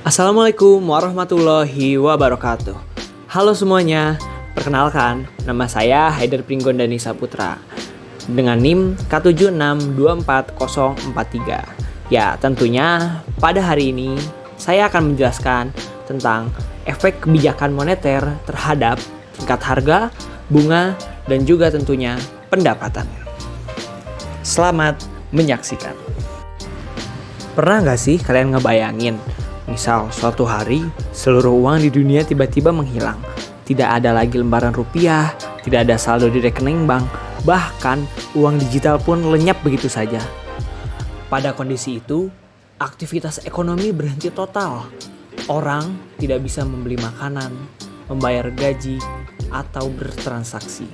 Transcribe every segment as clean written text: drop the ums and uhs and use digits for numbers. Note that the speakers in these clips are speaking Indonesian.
Assalamualaikum warahmatullahi wabarakatuh. Halo semuanya, perkenalkan nama saya Haider Pringgondani Saputra dengan NIM K76244043. Ya, tentunya pada hari ini saya akan menjelaskan tentang efek kebijakan moneter terhadap tingkat harga, bunga, dan juga tentunya pendapatan. Selamat menyaksikan. Pernah nggak sih kalian ngebayangin, misal suatu hari seluruh uang di dunia tiba-tiba menghilang. Tidak ada lagi lembaran rupiah, tidak ada saldo di rekening bank, bahkan uang digital pun lenyap begitu saja. Pada kondisi itu, aktivitas ekonomi berhenti total. Orang tidak bisa membeli makanan, membayar gaji, atau bertransaksi.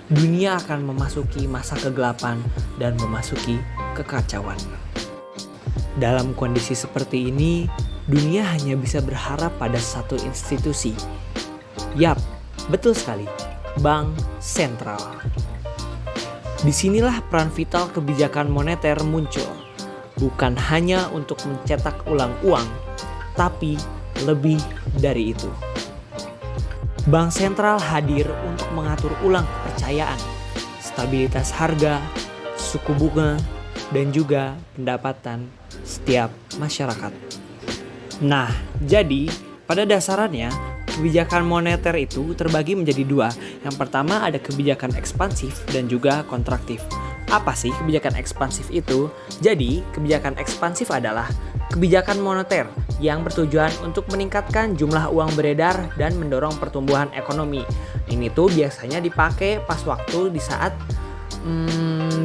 Dunia akan memasuki masa kegelapan dan memasuki kekacauan. Dalam kondisi seperti ini, dunia hanya bisa berharap pada satu institusi. Yap, betul sekali, Bank Sentral. Disinilah peran vital kebijakan moneter muncul. Bukan hanya untuk mencetak ulang uang, tapi lebih dari itu. Bank Sentral hadir untuk mengatur ulang kepercayaan, stabilitas harga, suku bunga, dan juga pendapatan setiap masyarakat. Nah, jadi pada dasarnya kebijakan moneter itu terbagi menjadi dua. Yang pertama ada kebijakan ekspansif dan juga kontraktif. Apa sih kebijakan ekspansif itu? Jadi, kebijakan ekspansif adalah kebijakan moneter yang bertujuan untuk meningkatkan jumlah uang beredar dan mendorong pertumbuhan ekonomi. Ini tuh biasanya dipakai pas waktu di saat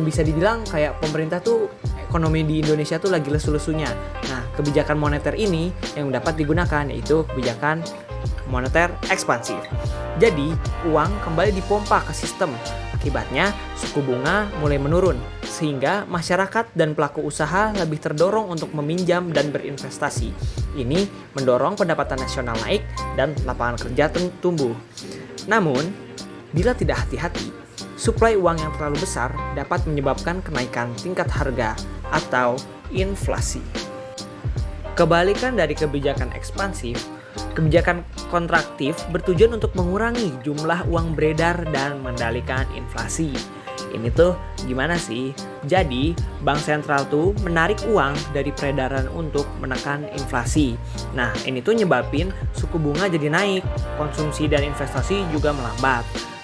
bisa dibilang kayak pemerintah tuh ekonomi di Indonesia tuh lagi lesu-lesunya. Nah, kebijakan moneter ini yang dapat digunakan yaitu kebijakan moneter ekspansif. Jadi, uang kembali dipompa ke sistem. Akibatnya, suku bunga mulai menurun sehingga masyarakat dan pelaku usaha lebih terdorong untuk meminjam dan berinvestasi. Ini mendorong pendapatan nasional naik dan lapangan kerja tumbuh. Namun, bila tidak hati-hati, suplai uang yang terlalu besar dapat menyebabkan kenaikan tingkat harga atau inflasi. Kebalikan dari kebijakan ekspansif, kebijakan kontraktif bertujuan untuk mengurangi jumlah uang beredar dan mengendalikan inflasi. Ini tuh gimana sih? Jadi, Bank Sentral tuh menarik uang dari peredaran untuk menekan inflasi. Nah, ini tuh nyebabin suku bunga jadi naik, konsumsi dan investasi juga melambat.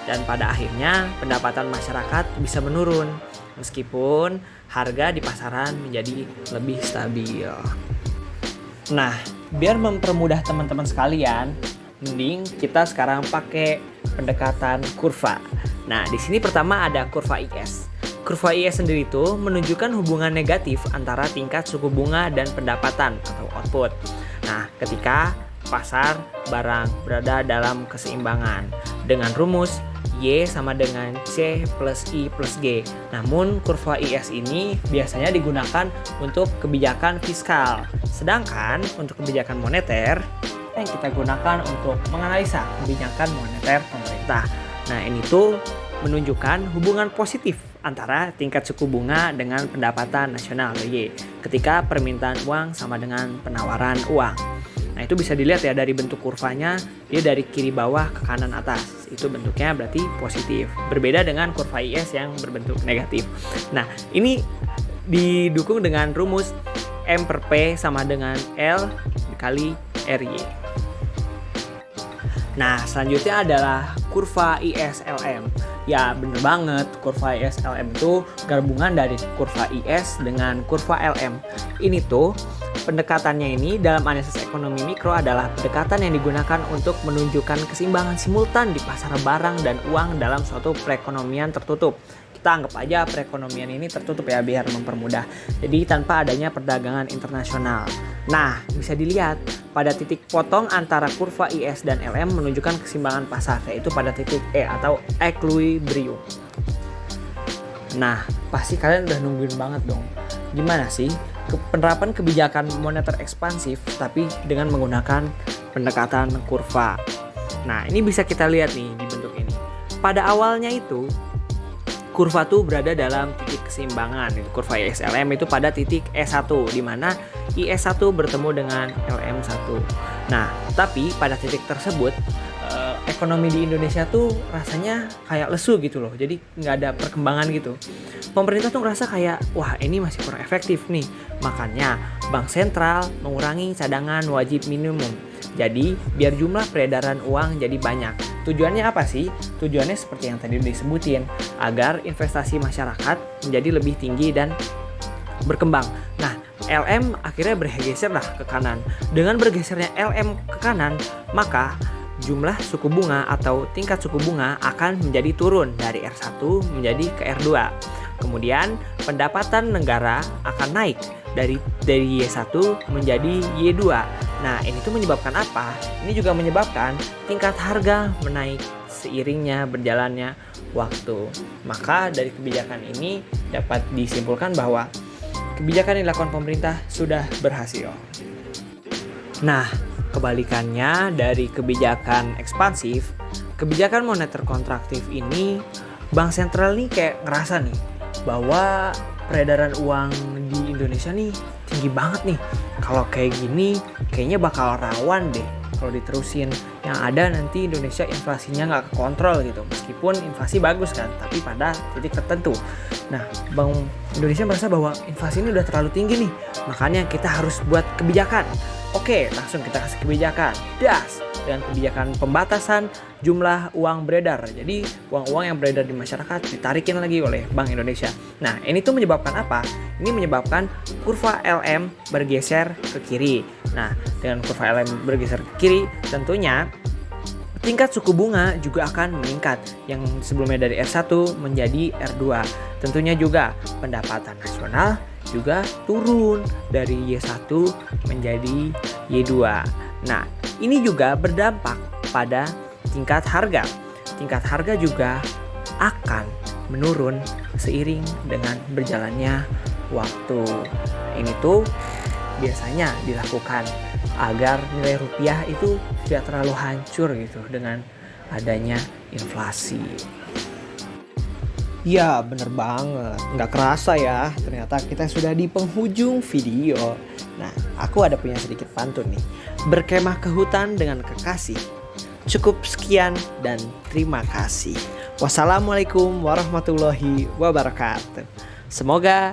Dan pada akhirnya pendapatan masyarakat bisa menurun meskipun harga di pasaran menjadi lebih stabil. Nah, biar mempermudah teman-teman sekalian, mending kita sekarang pakai pendekatan kurva. Nah, di sini pertama ada kurva IS. Kurva IS sendiri itu menunjukkan hubungan negatif antara tingkat suku bunga dan pendapatan atau output. Nah, ketika pasar barang berada dalam keseimbangan dengan rumus Y sama dengan C plus I plus G. Namun kurva IS ini biasanya digunakan untuk kebijakan fiskal. Sedangkan untuk kebijakan moneter yang kita gunakan untuk menganalisa kebijakan moneter pemerintah. Nah, ini tuh menunjukkan hubungan positif antara tingkat suku bunga dengan pendapatan nasional Y ketika permintaan uang sama dengan penawaran uang. Nah, itu bisa dilihat ya dari bentuk kurvanya, dia dari kiri bawah ke kanan atas. Itu bentuknya berarti positif. Berbeda dengan kurva IS yang berbentuk negatif. Nah, ini didukung dengan rumus M per P sama dengan L dikali RY. Nah, selanjutnya adalah kurva ISLM. Ya, bener banget, kurva ISLM itu gabungan dari kurva IS dengan kurva LM. Ini tuh pendekatannya ini dalam analisis ekonomi mikro adalah pendekatan yang digunakan untuk menunjukkan keseimbangan simultan di pasar barang dan uang dalam suatu perekonomian tertutup. Kita anggap aja perekonomian ini tertutup ya biar mempermudah. Jadi tanpa adanya perdagangan internasional. Nah, bisa dilihat pada titik potong antara kurva IS dan LM menunjukkan keseimbangan pasar, yaitu pada titik E atau equilibrium. Nah, pasti kalian udah nungguin banget dong. Gimana sih penerapan kebijakan moneter ekspansif tapi dengan menggunakan pendekatan kurva? Nah, ini bisa kita lihat nih di bentuk ini. Pada awalnya itu kurva tuh berada dalam titik keseimbangan. Itu kurva ISLM itu pada titik E1 di mana IS1 bertemu dengan LM1. Nah, tapi pada titik tersebut ekonomi di Indonesia tuh rasanya kayak lesu gitu loh. Jadi nggak ada perkembangan gitu. Pemerintah tuh ngerasa kayak, wah ini masih kurang efektif nih. Makanya Bank Sentral mengurangi cadangan wajib minimum. Jadi biar jumlah peredaran uang jadi banyak. Tujuannya apa sih? Tujuannya seperti yang tadi disebutin, agar investasi masyarakat menjadi lebih tinggi dan berkembang. Nah, LM akhirnya bergeser lah ke kanan. Dengan bergesernya LM ke kanan, maka jumlah suku bunga atau tingkat suku bunga akan menjadi turun dari R1 menjadi ke R2. Kemudian pendapatan negara akan naik dari Y1 menjadi Y2. Nah, ini tuh menyebabkan apa? Ini juga menyebabkan tingkat harga menaik seiringnya berjalannya waktu. Maka dari kebijakan ini dapat disimpulkan bahwa kebijakan yang dilakukan pemerintah sudah berhasil. Nah, kebalikannya dari kebijakan ekspansif, kebijakan moneter kontraktif ini, Bank Sentral nih kayak ngerasa nih bahwa peredaran uang di Indonesia nih tinggi banget nih. Kalau kayak gini, kayaknya bakal rawan deh kalau diterusin. Yang ada nanti Indonesia inflasinya nggak kekontrol gitu. Meskipun inflasi bagus kan, tapi pada titik tertentu. Nah, Bank Indonesia merasa bahwa inflasi ini udah terlalu tinggi nih. Makanya kita harus buat kebijakan. Oke, langsung kita kasih kebijakan. Das! Dengan kebijakan pembatasan jumlah uang beredar. Jadi uang-uang yang beredar di masyarakat ditarikin lagi oleh Bank Indonesia. Nah, ini tuh menyebabkan apa? Ini menyebabkan kurva LM bergeser ke kiri. Nah, dengan kurva LM bergeser ke kiri, tentunya tingkat suku bunga juga akan meningkat. Yang sebelumnya dari R1 menjadi R2. Tentunya juga pendapatan nasional juga turun dari Y1 menjadi Y2. Nah, ini juga berdampak pada tingkat harga. Tingkat harga juga akan menurun seiring dengan berjalannya waktu. Ini tuh biasanya dilakukan agar nilai rupiah itu tidak terlalu hancur gitu dengan adanya inflasi. Ya bener banget, nggak kerasa ya, ternyata kita sudah di penghujung video. Nah, aku ada punya sedikit pantun nih. Berkemah ke hutan dengan kekasih. Cukup sekian dan terima kasih. Wassalamualaikum warahmatullahi wabarakatuh. Semoga